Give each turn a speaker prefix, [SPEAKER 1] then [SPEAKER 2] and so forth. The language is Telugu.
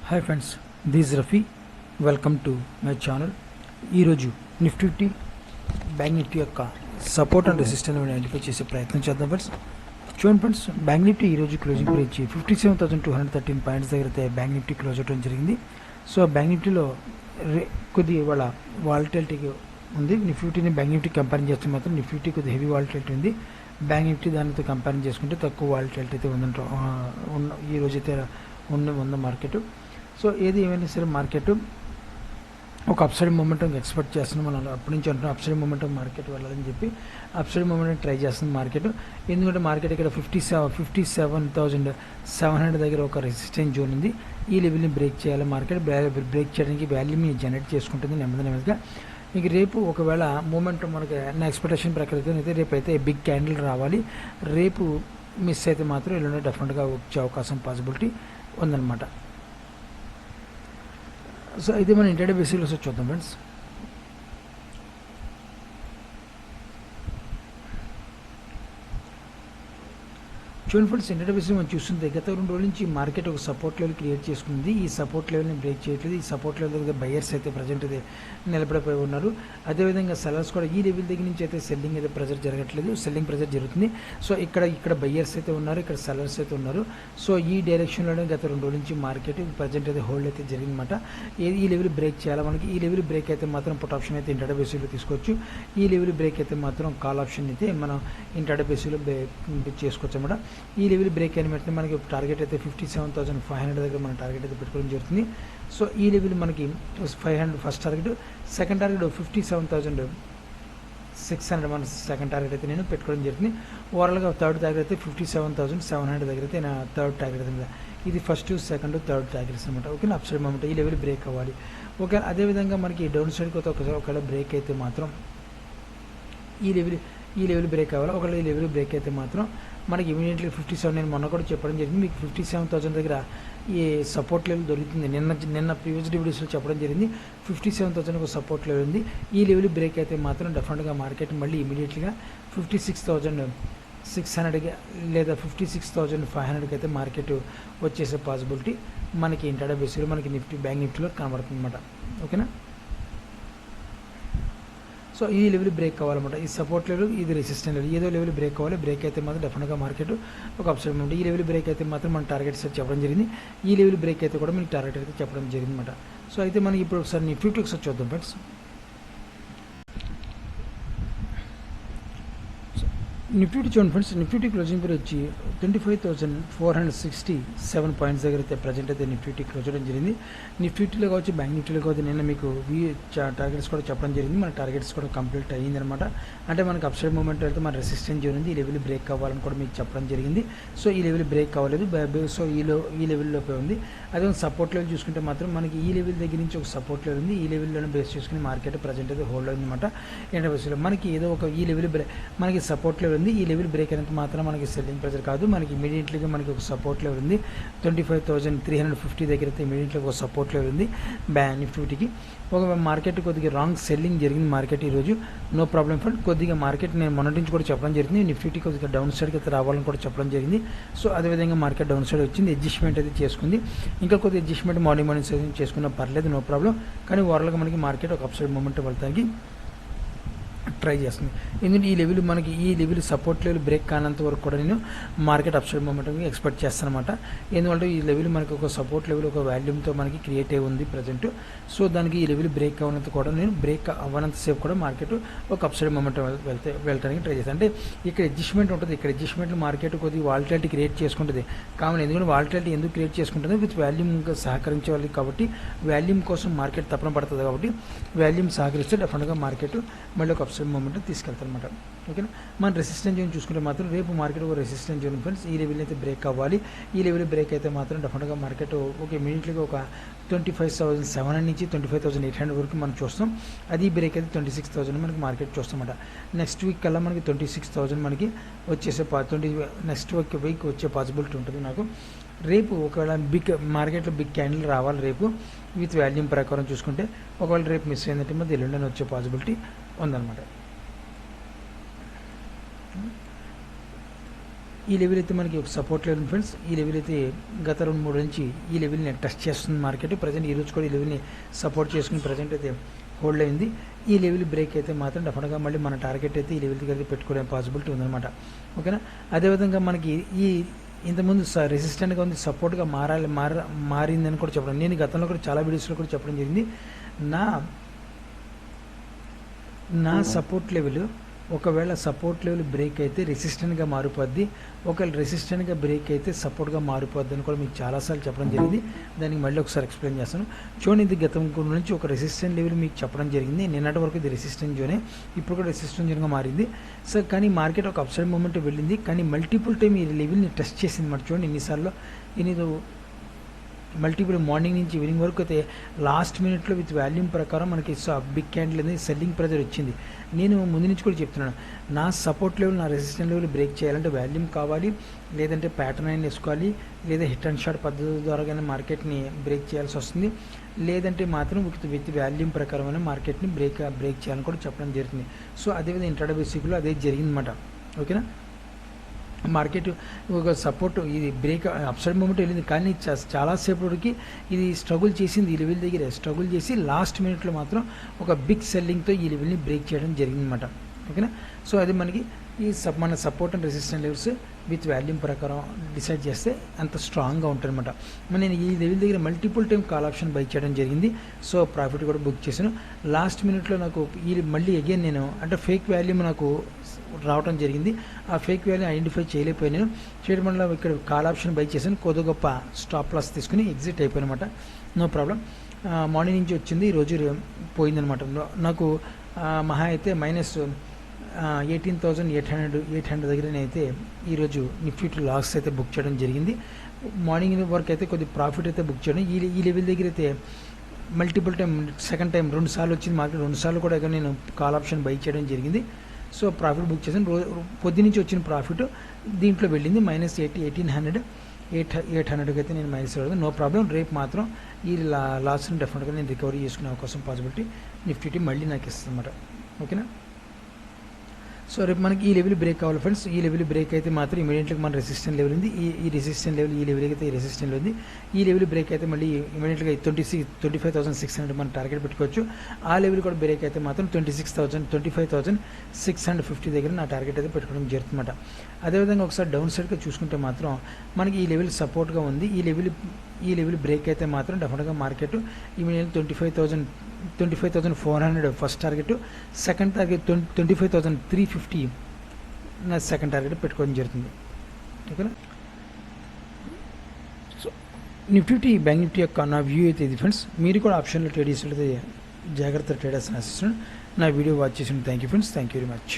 [SPEAKER 1] Hi friends, this Rafi. Welcome to my channel. ఈరోజు నిఫ్టీ బ్యాంక్ నిఫ్టీ యొక్క సపోర్ట్ అండ్ రెసిస్టెన్స్ ఐడెంటిఫై చేసే ప్రయత్నం చేద్దాం ఫ్రెండ్స్. చూడండి ఫ్రెండ్స్, బ్యాంక్ నిఫ్టీ ఈరోజు క్లోజింగ్ గురించి 57,213 పాయింట్స్ దగ్గర అయితే బ్యాంక్ నిఫ్టీ క్లోజ్ అవడం జరిగింది. సో బ్యాంక్ నిఫ్టీలో కొద్ది ఇవాళ వాలటిలిటీ ఉంది. నిఫ్టీని బ్యాంక్ నిఫ్టీ కంపేర్ చేస్తే మాత్రం నిఫ్టీ కొద్ది హెవీ వాలటిలిటీ ఉంది. బ్యాంక్ నిఫ్టీ దానితో కంపేర్ చేసుకుంటే తక్కువ వాలటిలిటీ అయితే ఉందంట ఈ రోజైతే ఉన్న మార్కెట్. సో ఏది ఏమైనా సరే మార్కెట్ ఒక అప్సైడ్ మూమెంటం ఎక్స్పెక్ట్ చేస్తున్నాం. మనం అప్పటి నుంచి అంటున్నాం అప్సైడ్ మూమెంటం మార్కెట్ వెళ్ళాలని చెప్పి అప్సైడ్ మూమెంటం ట్రై చేస్తుంది మార్కెట్. ఎందుకంటే మార్కెట్ ఇక్కడ 57,700 దగ్గర ఒక రెసిస్టెన్స్ జోన్ ఉంది. ఈ లెవెల్ని బ్రేక్ చేయాలి. మార్కెట్ బ్రేక్ చేయడానికి వాల్యూని జనరేట్ చేసుకుంటుంది నెమ్మదిగా. మీకు రేపు ఒకవేళ మూమెంట్ మనకి నా ఎక్స్పెక్టేషన్ ప్రకారం అయితే రేపు అయితే బిగ్ క్యాండిల్ రావాలి. రేపు మిస్ అయితే మాత్రం ఎల్లుండి డెఫినెట్గా వచ్చే అవకాశం పాసిబిలిటీ ఉందన్నమాట. సో ఇది మన ఇంటర్డే బేసిక్లో చూద్దాం ఫ్రెండ్స్. చూడండి ఫ్రెండ్స్, ఇంటర్డే బేసిక్ మనం చూస్తుంది గత 2 రోజుల నుంచి మార్కెట్ ఒక సపోర్ట్ లెవెల్ క్రియేట్ చేసుకుంది. ఈ సపోర్ట్ లెవెల్ని బ్రేక్ చేయట్లేదు. ఈ సపోర్ట్ లెవెల్ దగ్గర బయర్స్ అయితే ప్రజెంట్ అయితే నిలబడిపోయి ఉన్నారు. అదేవిధంగా సెల్లర్స్ కూడా ఈ లెవెల్ దగ్గర నుంచి అయితే సెల్లింగ్ అయితే ప్రెజర్ జరగట్లేదు, సెల్లింగ్ ప్రెజర్ జరుగుతుంది. సో ఇక్కడ బయర్స్ అయితే ఉన్నారు, ఇక్కడ సెల్లర్స్ అయితే ఉన్నారు. సో ఈ డైరెక్షన్లోనే గత 2 రోజుల నుంచి మార్కెట్ ప్రజెంట్ అయితే హోల్డ్ అయితే జరిగిందన్నమాట. ఈ లెవెల్ బ్రేక్ చేయాలి మనకి. ఈ లెవెల్ బ్రేక్ అయితే మాత్రం పుట్ ఆప్షన్ అయితే ఇంటర్డే బేసిక్లో తీసుకోవచ్చు. ఈ లెవెల్ బ్రేక్ అయితే మాత్రం కాల్ ఆప్షన్ అయితే మనం ఇంటర్డే బేసిక్లో చేసుకోవచ్చు అన్నమాట. ఈ లెవెల్ బ్రేక్ అయిన వెంటనే మనకి టార్గెట్ అయితే 57,500 దగ్గర మన టార్గెట్ అయితే పెట్టుకోవడం జరుగుతుంది. సో ఈ లెవెల్ మనకి 500 ఫస్ట్ టార్గెట్, సెకండ్ టార్గెట్ 57,600 మన సెకండ్ టార్గెట్ అయితే నేను పెట్టుకోవడం జరుగుతుంది. ఓవరాల్గా థర్డ్ టార్గెట్ అయితే 57,700 దగ్గర అయితే నా థర్డ్ టార్గెట్ అయితే ఇది ఫస్ట్ సెకండ్ థర్డ్ టార్గెట్స్ అనమాట. ఓకే, అప్ సైడ్ మూమెంట్ ఈ లెవెల్ బ్రేక్ అవ్వాలి. ఓకే, అదేవిధంగా మనకి డౌన్ సైడ్కి ఒకవేళ బ్రేక్ అయితే మాత్రం ఈ లెవెల్ బ్రేక్ అవ్వాలి. ఒకవేళ ఈ లెవెల్ బ్రేక్ అయితే మాత్రం మనకి ఇమీడియట్లీ 57 నేను మొన్న కూడా చెప్పడం జరిగింది. మీకు 57,000 దగ్గర ఈ సపోర్ట్ లెవెల్ దొరుకుతుంది. నిన్న ప్రీవియస్ వీడియోస్లో చెప్పడం జరిగింది. 57,000 ఒక సపోర్ట్ లెవెల్ ఉంది. ఈ లెవెల్ బ్రేక్ అయితే మాత్రం డెఫినెట్గా మార్కెట్ మళ్ళీ ఇమీడియట్లీగా 56,600 లేదా 56,500 అయితే మార్కెట్ వచ్చేసే పాసిబిలిటీ మనకి ఇంటర్డే బేసిక్లో మనకి బ్యాంక్ నిఫ్టీలో కనబడుతుంది అనమాట. ఓకేనా. సో ఈ లెవెల్ బ్రేక్ కావాలన్నమాట. ఈ సపోర్ట్ లెవెల్, ఇది రెసిస్టెన్స్ లెవెల్, ఏదో లెవెల్ బ్రేక్ కావాలి. బ్రేక్ అయితే మాత్రం డెఫినెట్గా మార్కెట్ ఒక అప్సైడ్ మూమెంట్. ఈ లెవెల్ బ్రేక్ అయితే మాత్రం మన టార్గెట్ సెట్ చెప్పడం జరిగింది. ఈ లెవెల్ బ్రేక్ అయితే కూడా మీకు టార్గెట్ అయితే చెప్పడం జరిగింది అనమాట. సో అయితే మనం ఇప్పుడు ఒకసారి నిఫ్టీ ఒకసారి చూద్దాం ఫ్రెండ్స్. నిఫ్టీ చూడండి ఫ్రెండ్స్, నిఫ్టీ క్లోజింగ్ పేరు వచ్చి 25,467 పాయింట్స్ దగ్గర అయితే ప్రజెంట్ అయితే నిఫ్టీ క్లోజ్ చేయడం జరిగింది. నిఫ్టీలో కావచ్చు, బ్యాంక్ నిఫ్టీలో కావచ్చు, నిన్న మీకు టార్గెట్స్ కూడా చెప్పడం జరిగింది. మన టార్గెట్స్ కూడా కంప్లీట్ అయ్యింది అనమాట. అంటే మనకు అప్సైడ్ మూమెంట్ వెళ్తే మన రెసిస్టెన్స్ జోన్ ఉంది. ఈ లెవెల్ బ్రేక్ కావాలని కూడా మీకు చెప్పడం జరిగింది. సో ఈ లెవెల్ బ్రేక్ కావలేదు. సో ఈ లెవెల్లోపే ఉంది. అదే సపోర్ట్ లెవెల్ చూసుకుంటే మాత్రం మనకి ఈ లెవెల్ దగ్గర నుంచి ఒక సపోర్ట్ లెవెల్ ఉంది. ఈ లెవెల్లోనే బేస్ చేసుకుని మార్కెట్ ప్రజెంట్ అయితే హోల్డ్ అయింది అనమాట. ఏంటంటే మనకి ఏదో ఒక ఈ లెవెల్ మనకి సపోర్ట్ లెవెల్ ఉంది. ఈ లెవెల్ బ్రేక్ అయినంత మాత్రం మనకి సెల్లింగ్ ప్రెజర్ కాదు. మనకి ఇమీడియట్లీగా మనకి ఒక సపోర్ట్ లెవెల్ ఉంది. 25,350 దగ్గర అయితే ఇమీడియట్గా ఒక సపోర్ట్ లెవెల్ ఉంది బ్యాంక్ నిఫ్టీకి. ఒక మార్కెట్ కొద్దిగా రాంగ్ సెల్లింగ్ జరిగింది మార్కెట్ ఈరోజు. No problem friend. కొద్దిగా మార్కెట్ నేను మొన్నటి నుంచి కూడా చెప్పడం జరిగింది. నిఫ్టీ కొద్దిగా డౌన్ సైడ్కి అయితే రావాలని కూడా చెప్పడం జరిగింది. సో అదేవిధంగా మార్కెట్ డౌన్ సైడ్ వచ్చింది, అడ్జస్ట్మెంట్ అయితే చేసుకుంది. ఇంకా కొద్దిగా అడ్జస్ట్మెంట్ మార్నింగ్ చేసుకున్నా పర్లేదు, నో ప్రాబ్లం. కానీ ఓవరాల్గా మనకి మార్కెట్ ఒక అప్సైడ్ మూమెంట్ వెళ్తానికి ట్రై చేస్తుంది. ఎందుకంటే ఈ లెవెల్ సపోర్ట్ లెవెల్ బ్రేక్ కానంత వరకు కూడా నేను మార్కెట్ అప్సైడ్ మూమెంట్ ఎక్స్పెక్ట్ చేస్తాను అనమాట. ఎందుకంటే ఈ లెవెల్ మనకి ఒక సపోర్ట్ లెవెల్ ఒక వాల్యూమ్తో మనకి క్రియేట్ అయి ఉంది ప్రజెంట్. సో దానికి ఈ లెవెల్ బ్రేక్ అవ్వనంత కూడా నేను బ్రేక్ అవ్వనంత సేపు కూడా మార్కెట్ ఒక అప్సైడ్ మూమెంట్ వెళ్ళడానికి ట్రై చేస్తాను. అంటే ఇక్కడ అడ్జస్ట్మెంట్ ఉంటుంది. ఇక్కడ అడ్జస్ట్మెంట్ మార్కెట్ కొద్దిగా వాలటిలిటీ క్రియేట్ చేసుకుంటుంది. కామన్ ఎందుకంటే వాలటిలిటీ ఎందుకు క్రియేట్ చేసుకుంటుంది, విత్ వాల్యూమ్ సహకరించే వాళ్ళు కాబట్టి, వాల్యూమ్ కోసం మార్కెట్ తప్పన పడుతుంది కాబట్టి వాల్యూమ్ సహకరిస్తే డెఫినెట్గా మార్కెట్ మళ్ళీ ఒక అప్సైడ్ మూమెంట్ తీసుకెళ్తారు అనమాట. ఓకేనా. మన రెసిస్టెన్స్ జోన్ చూసుకుంటే మాత్రం రేపు మార్కెట్ ఒక రెసిస్టెన్స్ జోన్ ఫ్రెండ్స్. ఈ లెవెల్ అయితే బ్రేక్ అవ్వాలి. ఈ లెవెల్ బ్రేక్ అయితే మాత్రం డెఫినెట్గా మార్కెట్ ఒక ఇమీడియట్లీగా ఒక 25,700 నుంచి 25,800 వరకు మనం చూస్తాం. అది బ్రేక్ అయితే 26,000 మనకి మార్కెట్ చూస్తామన్నమాట. నెక్స్ట్ వీక్ కల్లా మనకి 26,000 మనకి వచ్చేసే నెక్స్ట్ వీక్ వచ్చే పాసిబిలిటీ ఉంటుంది నాకు. రేపు ఒకవేళ మార్కెట్లో బిగ్ క్యాండిల్ రావాలి రేపు విత్ వాల్యూమ్ ప్రకారం చూసుకుంటే. ఒకవేళ రేపు మిస్ అయిందంటే మరి ఎల్లుండి వచ్చే పాసిబిలిటీ ఉందన్నమాట. ఈ లెవెల్ అయితే మనకి ఒక సపోర్ట్ లెవెల్ ఫ్రెండ్స్. ఈ లెవెల్ అయితే గత 2-3 నుంచి ఈ లెవెల్ని టెస్ట్ చేస్తుంది మార్కెట్. ప్రజెంట్ ఈరోజు కూడా ఈ లెవెల్ని సపోర్ట్ చేసుకుని ప్రజెంట్ అయితే హోల్డ్ అయింది. ఈ లెవెల్ బ్రేక్ అయితే మాత్రం డెఫినెట్గా మళ్ళీ మన టార్గెట్ అయితే ఈ లెవెల్ దగ్గర పెట్టుకునే పాసిబిలిటీ ఉందన్నమాట. ఓకేనా. అదేవిధంగా మనకి ఈ ఇంతకుముందు రెసిస్టెంట్గా ఉంది, సపోర్ట్గా మారిందని కూడా చెప్పడం. నేను గతంలో కూడా చాలా వీడియోస్లో కూడా చెప్పడం జరిగింది. నా సపోర్ట్ లెవెల్ ఒకవేళ సపోర్ట్ లెవెల్ బ్రేక్ అయితే రెసిస్టెంట్గా మారిపోద్ది, ఒకవేళ రెసిస్టెంట్గా బ్రేక్ అయితే సపోర్ట్గా మారిపోద్ది అని కూడా మీకు చాలాసార్లు చెప్పడం జరిగింది. దానికి మళ్ళీ ఒకసారి ఎక్స్ప్లెయిన్ చేస్తాను. చూడండి, ఇది గతం నుంచి ఒక రెసిస్టెంట్ లెవెల్ మీకు చెప్పడం జరిగింది. నిన్నటి వరకు ఇది రెసిస్టెంట్ జోనే, ఇప్పుడు కూడా రెసిస్టెంట్ జోన్గా మారింది. సో కానీ మార్కెట్ ఒక అప్సైడ్ మూమెంట్ వెళ్ళింది, కానీ మల్టిపుల్ టైం ఈ లెవెల్ని టెస్ట్ చేసింది మాట. చూడండి ఎన్నిసార్లు ఇది మల్టిపుల్ మార్నింగ్ నుంచి ఈవినింగ్ వరకు అయితే లాస్ట్ మినిట్లో విత్ వాల్యూమ్ ప్రకారం మనకి బిగ్ క్యాండిల్ అనేది సెల్లింగ్ ప్రెజర్ వచ్చింది. నేను ముందు నుంచి కూడా చెప్తున్నాను, నా సపోర్ట్ లెవెల్ నా రెసిస్టెంట్ లెవెల్ బ్రేక్ చేయాలంటే వాల్యూమ్ కావాలి, లేదంటే ప్యాటర్న్ అయినా వేసుకోవాలి, లేదా హిట్ అండ్ షార్ట్ పద్ధతి ద్వారా కానీ మార్కెట్ని బ్రేక్ చేయాల్సి వస్తుంది, లేదంటే మాత్రం విత్ వాల్యూమ్ ప్రకారమైన మార్కెట్ని బ్రేక్ చేయాలని కూడా చెప్పడం జరుగుతుంది. సో అదేవిధంగా ఇంట్రాడే బేసిక్లో అదే జరిగిందన్నమాట. ఓకేనా. మార్కెట్ ఒక సపోర్ట్ ఇది బ్రేక్ అప్సైడ్ మూమెంట్ వెళ్ళింది, కానీ చాలాసేపటికి ఇది స్ట్రగుల్ చేసింది. ఈ లెవెల్ దగ్గర స్ట్రగుల్ చేసి లాస్ట్ మినిట్లో మాత్రం ఒక బిగ్ సెల్లింగ్తో ఈ లెవెల్ని బ్రేక్ చేయడం జరిగిందన్నమాట. ఓకేనా. సో అది మనకి మన support and resistant levels with volume ప్రకారం డిసైడ్ చేస్తే అంత స్ట్రాంగ్గా ఉంటుందన్నమాట. నేను ఈ లెవెల్ దగ్గర multiple time call option by చేయడం జరిగింది. సో ప్రాఫిట్ కూడా బుక్ చేశాను. లాస్ట్ మినిట్లో నాకు మళ్ళీ అగైన్ నేను అంటే ఫేక్ వాల్యూమ్ నాకు రావడం జరిగింది. ఆ ఫేక్ వాల్యూ ఐడెంటిఫై చేయలేకపోయాను. చేయడం వల్ల ఇక్కడ కాల్ ఆప్షన్ బై చేశాను, కొద్ది గొప్ప స్టాప్ లాస్ తీసుకుని ఎగ్జిట్ అయిపోయినమాట. No problem. మార్నింగ్ నుంచి వచ్చింది, ఈరోజు పోయిందనమాట. నాకు మహా అయితే మైనస్ 18,800 దగ్గర అయితే ఈరోజు నిఫ్టీ లాస్ అయితే బుక్ చేయడం జరిగింది. మార్నింగ్ వరకు అయితే కొద్ది ప్రాఫిట్ అయితే బుక్ చేయడం. ఈ లెవెల్ దగ్గర అయితే మల్టిపుల్ టైం సెకండ్ టైం 2 సార్లు వచ్చింది మార్కెట్, 2 సార్లు కూడా నేను కాల్ ఆప్షన్ బై చేయడం జరిగింది. సో ప్రాఫిట్ బుక్ చేసాను. పొద్దు నుంచి వచ్చిన ప్రాఫిట్ దీంట్లో వెళ్ళింది మైనస్ 800 అయితే నేను మైనస్ అవ్వదు. No problem. రేపు మాత్రం ఈ లాస్ని డెఫినెట్గా నేను రికవరీ చేసుకునే అవకాశం పాసిబిలిటీ నిఫ్టీ మళ్ళీ నాకు ఇస్తుంది అన్నమాట. ఓకేనా. సో రేపు మనకి ఈ లెవెల్ బ్రేక్ కావాలి ఫ్రెండ్స్. ఈ లెవెల్ బ్రేక్ అయితే మాత్రం ఇమీడియట్గా మన రెసిస్టెంట్ లెవెల్ ఉంది. ఈ రెసిస్టెంట్ లెవెల్ ఈ లెవెల్ అయితే ఈ రెసిస్టెంట్ ఉంది. ఈ లెవెల్ బ్రేక్ అయితే మళ్ళీ ఇమీడియట్గా 25,600 మనం టార్గెట్ పెట్టుకోవచ్చు. ఆ లెవెల్ కూడా బ్రేక్ అయితే మాత్రం 25,650 దగ్గర నా టార్గెట్ అయితే పెట్టుకోవడం జరుగుతుందన్నమాట. అదేవిధంగా ఒకసారి డౌన్ సైడ్గా చూసుకుంటే మాత్రం మనకి ఈ లెవెల్ సపోర్ట్గా ఉంది. ఈ లెవెల్ బ్రేక్ అయితే మాత్రం డెఫినెట్గా market immediate 25,400 first target, second target 25,350 నా సెకండ్ టార్గెట్ పెట్టుకోవడం జరుగుతుంది. ఓకేనా. సో నిఫ్టీ బ్యాంక్ నిఫ్టీ యొక్క నా వ్యూ అయితే ఇది ఫ్రెండ్స్. మీరు కూడా ఆప్షన్లో ట్రేడ్ చేసినట్లయితే జాగ్రత్త ట్రేడర్స్ ఆశిస్తున్నాను. నా వీడియో వాచ్ చేసిన thank you friends. Thank you very much.